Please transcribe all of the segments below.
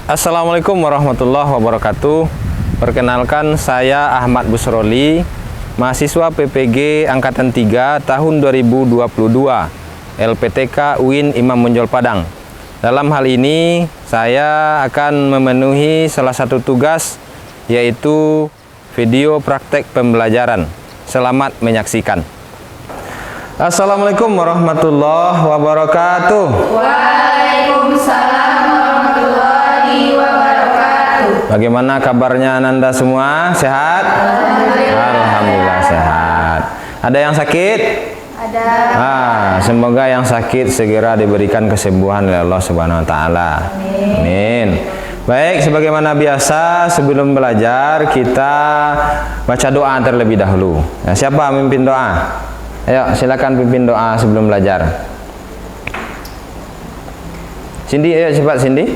Assalamualaikum warahmatullahi wabarakatuh. Perkenalkan, saya Ahmad Busroli, mahasiswa PPG Angkatan 3 tahun 2022, LPTK UIN Imam Bonjol Padang. Dalam hal ini, saya akan memenuhi salah satu tugas, yaitu video praktek pembelajaran. Selamat menyaksikan. Assalamualaikum warahmatullahi wabarakatuh. Waalaikumsalam warahmatullahi wabarakatuh. Bagaimana kabarnya Ananda semua? Sehat? Alhamdulillah sehat. Ada yang sakit? Ada. Semoga yang sakit segera diberikan kesembuhan oleh Allah Subhanahu wa taala. Amin. Baik, sebagaimana biasa sebelum belajar kita baca doa terlebih dahulu. Nah, siapa memimpin doa? Ayo, silakan pimpin doa sebelum belajar. Cindy, ayo cepat Cindy.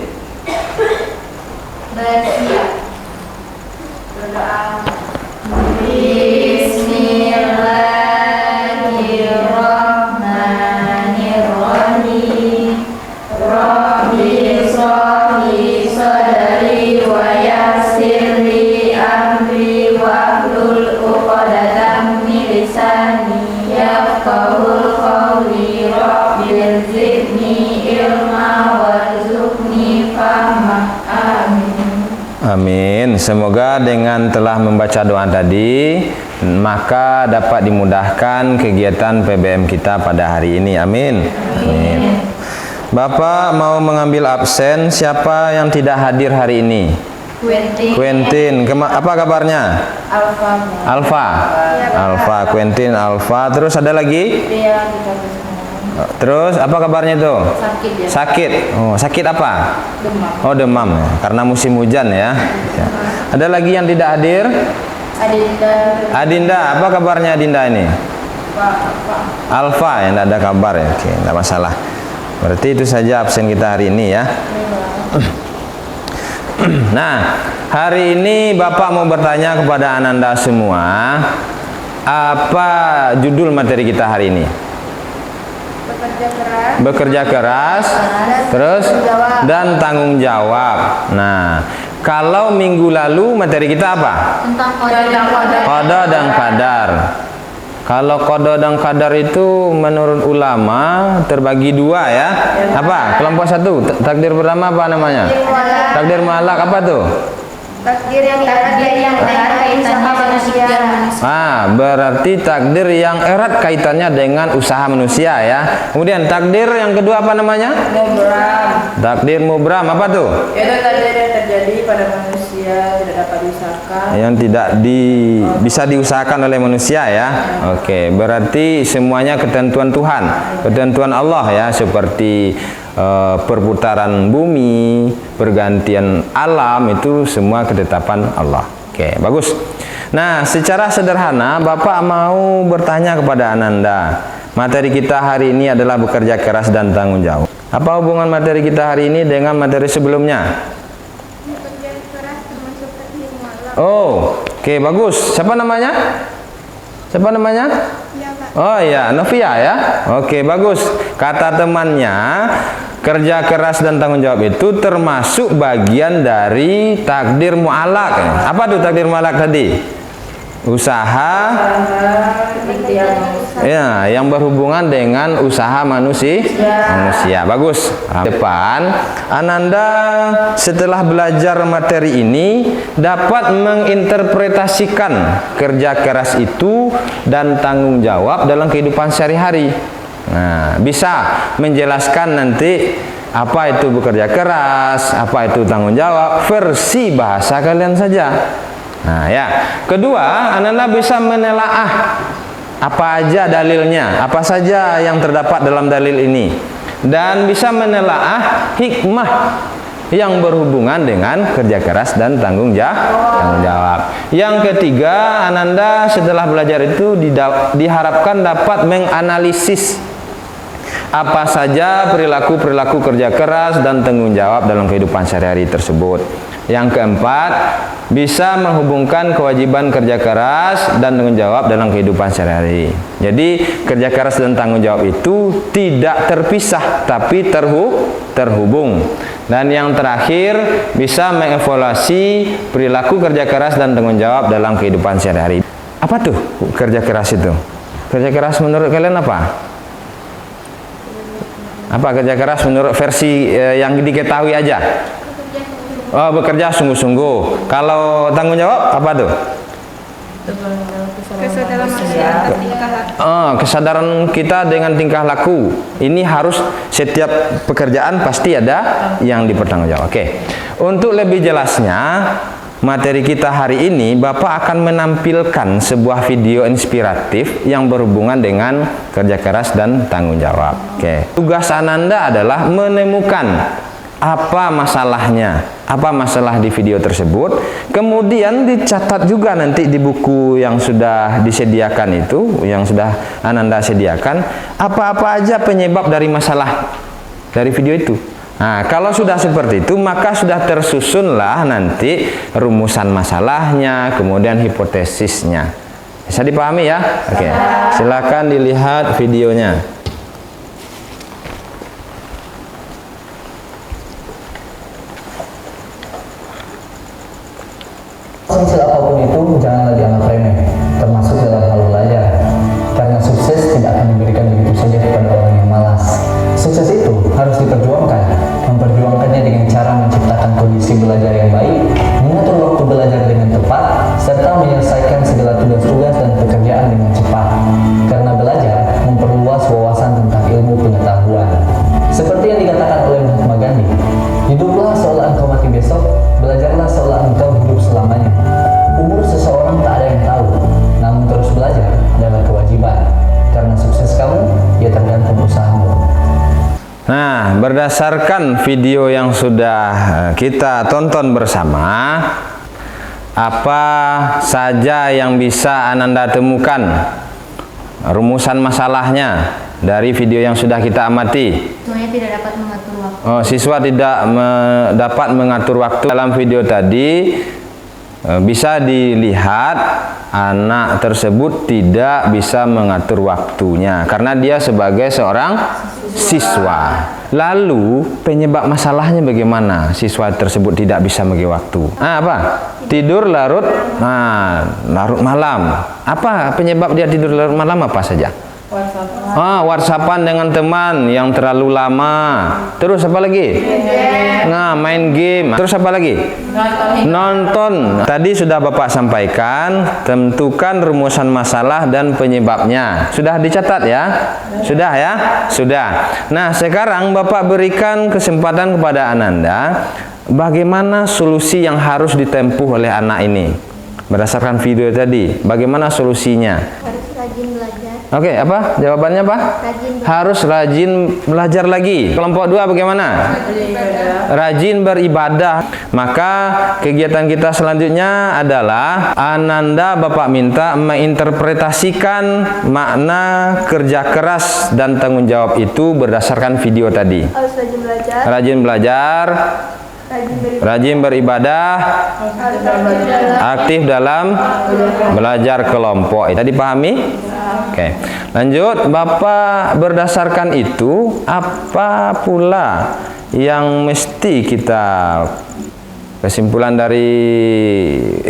Berdoa. Bismillahirrahmanirrahim. Rabbi shrahli sadri wa yassir li amri wahlul 'uqdatam min lisani yafqahul qawli. Rabbil zidni ilma warzuqni fahma. Amin. Amin. Semoga dengan telah membaca doa tadi, maka dapat dimudahkan kegiatan PBM kita pada hari ini. Amin. Amin. Bapak mau mengambil absen. Siapa yang tidak hadir hari ini? Quentin. Apa kabarnya? Alfa. Alfa. Quentin, Alfa. Terus ada lagi? Terus apa kabarnya itu? Sakit ya. Sakit. Oh, sakit apa? Demam. Oh, demam ya. Karena musim hujan ya. Ya. Ada lagi yang tidak hadir? Adinda. Apa kabarnya Adinda ini? Alfa, yang tidak ada kabar ya. Oke, tidak masalah. Berarti itu saja absen kita hari ini ya. Nah, hari ini Bapak mau bertanya kepada Ananda semua, apa judul materi kita hari ini? Bekerja keras, terus dan tanggung jawab. Nah, kalau minggu lalu materi kita apa? Tentang Qada dan qadar. Kalau qada dan qadar itu menurut ulama terbagi dua ya. Apa? Kelompok satu, takdir pertama apa namanya? Takdir mu'allaq. Apa tuh? Takdir yang erat kaitannya manusia. Berarti takdir yang erat kaitannya dengan usaha manusia ya. Kemudian takdir yang kedua apa namanya? Mubram. Takdir mubram. Apa tuh? Itu takdir yang terjadi pada manusia, tidak dapat diusahakan. Yang tidak bisa diusahakan oleh manusia ya. Oke, berarti semuanya ketentuan Tuhan, ketentuan Allah ya, seperti perputaran bumi, pergantian alam, itu semua ketetapan Allah. Oke, bagus. Nah, secara sederhana Bapak mau bertanya kepada Ananda. Materi kita hari ini adalah bekerja keras dan tanggung jawab. Apa hubungan materi kita hari ini dengan materi sebelumnya? Bekerja keras termasuk takdir mu'allaq. Oh, oke, bagus. Siapa namanya? Siapa namanya? Ya, Pak. Oh iya, Novia ya. Oke, bagus. Kata temannya, kerja keras dan tanggung jawab itu termasuk bagian dari takdir mu'allaq. Apa tuh takdir mu'allaq tadi? Usaha ya, yang berhubungan dengan usaha manusia. Bagus. Depan, Ananda setelah belajar materi ini dapat menginterpretasikan kerja keras itu dan tanggung jawab dalam kehidupan sehari-hari. Nah, bisa menjelaskan nanti apa itu bekerja keras, apa itu tanggung jawab, versi bahasa kalian saja. Nah ya, kedua, Ananda bisa menelaah apa aja dalilnya, apa saja yang terdapat dalam dalil ini, dan bisa menelaah hikmah yang berhubungan dengan kerja keras dan tanggung jawab. Yang ketiga, Ananda setelah belajar itu diharapkan dapat menganalisis apa saja perilaku-perilaku kerja keras dan tanggung jawab dalam kehidupan sehari-hari tersebut. Yang keempat, bisa menghubungkan kewajiban kerja keras dan tanggung jawab dalam kehidupan sehari-hari. Jadi kerja keras dan tanggung jawab itu tidak terpisah, tapi terhubung. Dan yang terakhir, bisa mengevaluasi perilaku kerja keras dan tanggung jawab dalam kehidupan sehari-hari. Apa tuh kerja keras itu? Kerja keras menurut kalian apa? Apa kerja keras menurut versi yang diketahui aja? Oh, bekerja sungguh-sungguh. Kalau tanggung jawab apa tuh? Kesadaran manusia tingkah laku. Kesadaran kita dengan tingkah laku. Ini harus setiap pekerjaan pasti ada yang dipertanggungjawab. Oke. Untuk lebih jelasnya materi kita hari ini, Bapak akan menampilkan sebuah video inspiratif yang berhubungan dengan kerja keras dan tanggung jawab. Oke. Tugas Ananda adalah menemukan apa masalahnya, apa masalah di video tersebut, kemudian dicatat juga nanti di buku yang sudah disediakan itu, yang sudah Ananda sediakan, apa-apa aja penyebab dari masalah dari video itu. Nah, kalau sudah seperti itu, maka sudah tersusunlah nanti rumusan masalahnya, kemudian hipotesisnya. Bisa dipahami ya? Oke, silakan dilihat videonya. Kecil apapun itu janganlah dianggap remeh, termasuk dalam hal belajar. Karena sukses tidak akan diberikan begitu saja kepada orang yang malas. Sukses itu harus diperjuangkan. Memperjuangkannya dengan cara menciptakan kondisi belajar yang baik, mengatur waktu belajar dengan tepat, serta menyelesaikan segala tugas-tugas dan pekerjaan dengan cepat. Karena belajar memperluas wawasan tentang ilmu pengetahuan. Seperti yang dikatakan oleh Mahatma Gandhi, hiduplah seolah engkau mati besok, belajarlah seolah engkau hidup selamanya. Umur seseorang tak ada yang tahu, namun terus belajar adalah kewajiban. Karena sukses kamu, ya tergantung usahamu. Nah, berdasarkan video yang sudah kita tonton bersama, apa saja yang bisa Ananda temukan rumusan masalahnya dari video yang sudah kita amati? Semuanya tidak dapat mengatur waktu. Siswa tidak dapat mengatur waktu. Dalam video tadi bisa dilihat anak tersebut tidak bisa mengatur waktunya karena dia sebagai seorang siswa. Lalu penyebab masalahnya bagaimana siswa tersebut tidak bisa bagi waktu? Apa? Tidur larut malam. Apa penyebab dia tidur larut malam apa saja? WhatsAppan dengan teman yang terlalu lama. Terus apa lagi? Main game. Terus apa lagi? Nonton. Tadi sudah Bapak sampaikan, tentukan rumusan masalah dan penyebabnya. Sudah dicatat ya? Sudah ya? Sudah. Nah, sekarang Bapak berikan kesempatan kepada Ananda bagaimana solusi yang harus ditempuh oleh anak ini. Berdasarkan video tadi, bagaimana solusinya? Harus rajin belajar. Oke, apa? Jawabannya apa? Harus rajin belajar lagi. Kelompok 2 bagaimana? Rajin beribadah. Maka kegiatan kita selanjutnya adalah Ananda Bapak minta menginterpretasikan makna kerja keras dan tanggung jawab itu berdasarkan video tadi. Harus rajin belajar. Rajin belajar, rajin beribadah, aktif dalam belajar kelompok. Tadi pahami? Oke. Lanjut, Bapak berdasarkan itu apa pula yang mesti kita kesimpulan dari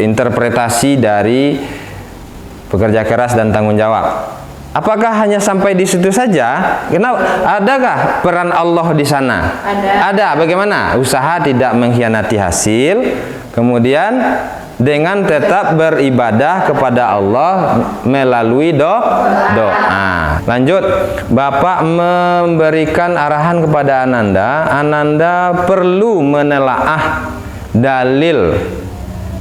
interpretasi dari pekerja keras dan tanggung jawab? Apakah hanya sampai di situ saja? Adakah peran Allah di sana? Ada. Bagaimana? Usaha tidak mengkhianati hasil, kemudian dengan tetap beribadah kepada Allah melalui doa. Lanjut, Bapak memberikan arahan kepada Ananda. Ananda perlu menelaah dalil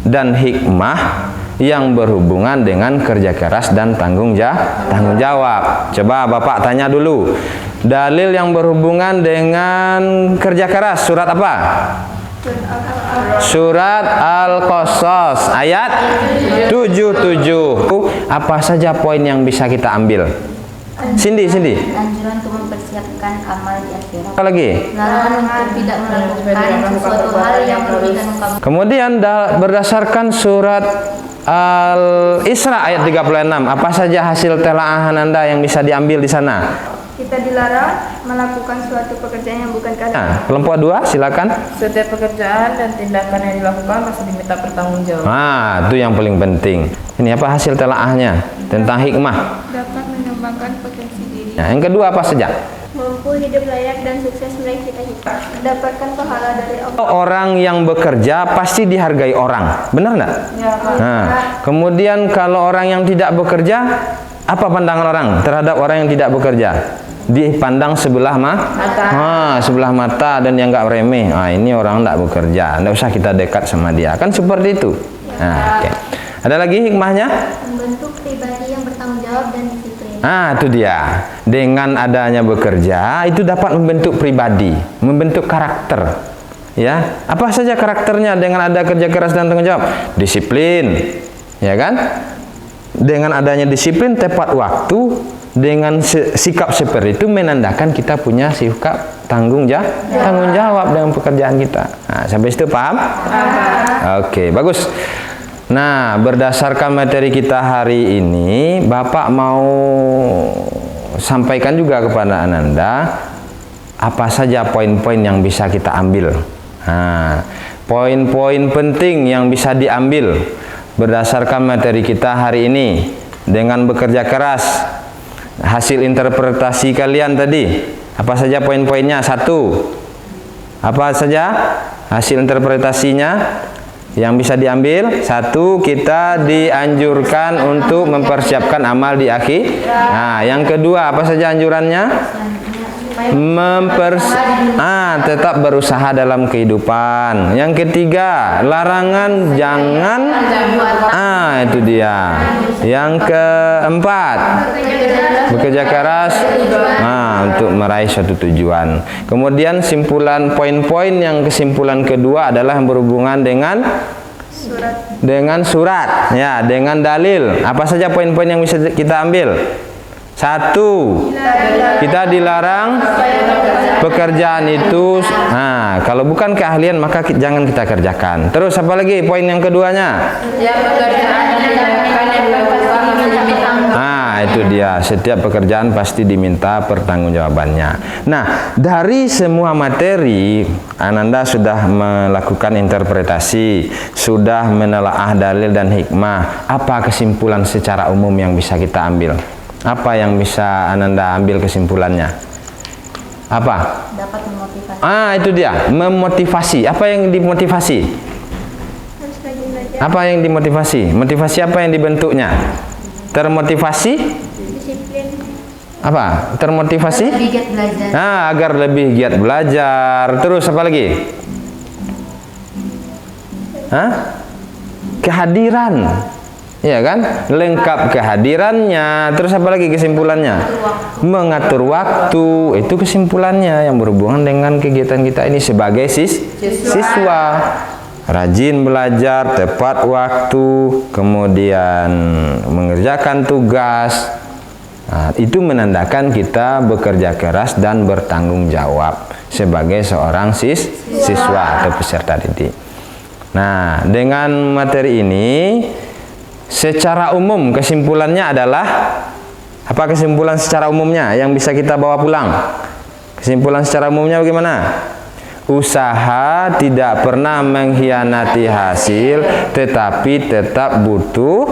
dan hikmah yang berhubungan dengan kerja keras dan tanggung jawab. Coba Bapak tanya dulu. Dalil yang berhubungan dengan kerja keras surat apa? Surat Al-Qasas ayat 77. Apa saja poin yang bisa kita ambil? Cindy. Anjuran untuk mempersiapkan amal di akhirat. Apa lagi? Larangan untuk tidak melakukan sesuatu hal yang merugikan kamu. Kemudian berdasarkan surat Al-Isra ayat 36, apa saja hasil telaahan Anda yang bisa diambil di sana? Kita dilarang melakukan suatu pekerjaan yang bukan kehendak. Nah, kelompok 2 silakan. Setiap pekerjaan dan tindakan yang dilakukan masih diminta pertanggungjawab. Nah, itu yang paling penting. Ini apa hasil telaahnya tentang hikmah? Dapat mengembangkan potensi diri. Nah, yang kedua apa saja? Mampu hidup layak dan sukses meraih cita-cita. Mendapatkan pahala dari Allah. Orang yang bekerja pasti dihargai orang, benar nggak? Ya, Pak. Nah, kemudian kalau orang yang tidak bekerja, apa pandangan orang terhadap orang yang tidak bekerja? Dipandang sebelah mata. Sebelah mata dan yang nggak remeh. Nah, ini orang nggak bekerja, nggak usah kita dekat sama dia. Kan seperti itu. Nah, oke. Ada lagi hikmahnya? Membentuk pribadi yang bertanggung jawab dan disiplin. Nah, itu dia. Dengan adanya bekerja, itu dapat membentuk pribadi, membentuk karakter. Ya, apa saja karakternya dengan ada kerja keras dan tanggung jawab? Disiplin, ya kan? Dengan adanya disiplin, tepat waktu, dengan sikap seperti itu menandakan kita punya sikap tanggung jawab dengan pekerjaan kita. Nah, sampai situ paham? Oke, bagus. Nah, berdasarkan materi kita hari ini, Bapak mau sampaikan juga kepada Ananda apa saja poin-poin yang bisa kita ambil. Nah, poin-poin penting yang bisa diambil berdasarkan materi kita hari ini dengan bekerja keras. Hasil interpretasi kalian tadi, apa saja poin-poinnya? 1. Apa saja hasil interpretasinya yang bisa diambil? 1, kita dianjurkan untuk mempersiapkan amal di akhir. Nah, yang kedua, apa saja anjurannya? Tetap berusaha dalam kehidupan. Yang ketiga, larangan jangan. Itu dia. Yang keempat, bekerja keras untuk meraih suatu tujuan. Kemudian simpulan poin-poin yang kesimpulan kedua adalah yang berhubungan dengan surat, ya, dengan dalil. Apa saja poin-poin yang bisa kita ambil? 1, kita dilarang pekerjaan itu. Nah, kalau bukan keahlian maka jangan kita kerjakan. Terus apa lagi poin yang keduanya? Itu dia, setiap pekerjaan pasti diminta pertanggungjawabannya. Nah, dari semua materi Ananda sudah melakukan interpretasi, sudah menelaah dalil dan hikmah. Apa kesimpulan secara umum yang bisa kita ambil? Apa yang bisa Ananda ambil kesimpulannya? Apa? Dapat memotivasi. Itu dia, memotivasi. Apa yang dimotivasi? Harus rajin belajar. Apa yang dimotivasi? Motivasi apa yang dibentuknya? Termotivasi? Disiplin. Apa? Termotivasi? Lebih giat belajar. Agar lebih giat belajar. Terus apa lagi? Kehadiran. Ya kan? Lengkap kehadirannya. Terus apa lagi kesimpulannya? Mengatur waktu. Itu kesimpulannya yang berhubungan dengan kegiatan kita ini sebagai siswa. Rajin belajar, tepat waktu, kemudian mengerjakan tugas. Nah, itu menandakan kita bekerja keras dan bertanggung jawab sebagai seorang siswa atau peserta didik. Nah, dengan materi ini secara umum kesimpulannya adalah apa? Kesimpulan secara umumnya yang bisa kita bawa pulang. Kesimpulan secara umumnya bagaimana? Usaha tidak pernah mengkhianati hasil, tetapi tetap butuh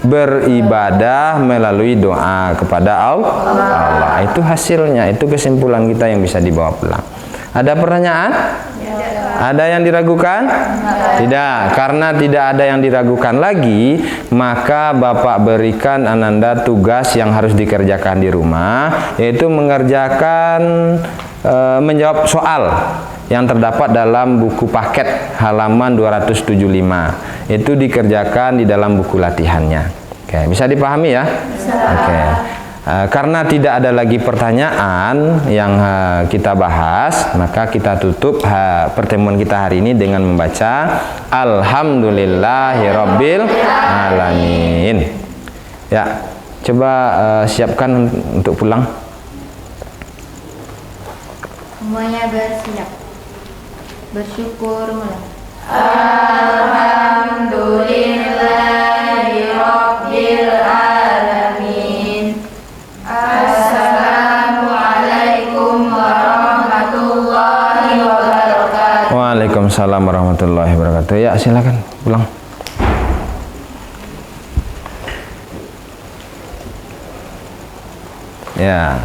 beribadah melalui doa kepada Allah. Itu hasilnya, itu kesimpulan kita yang bisa dibawa pulang. Ada pertanyaan? Ada yang diragukan? Tidak. Karena tidak ada yang diragukan lagi, maka Bapak berikan Ananda tugas yang harus dikerjakan di rumah, yaitu mengerjakan menjawab soal yang terdapat dalam buku paket halaman 275. Itu dikerjakan di dalam buku latihannya. Oke, bisa dipahami ya? Oke. Karena tidak ada lagi pertanyaan yang kita bahas, maka kita tutup pertemuan kita hari ini dengan membaca Alhamdulillahirabbil alamin. Ya, coba siapkan untuk pulang. Semuanya bersiap. Bersyukur mulai. Alhamdulillahirabbil alamin. Assalamualaikum Waalaikumsalam warahmatullahi wabarakatuh. Ya, silakan pulang. Ya.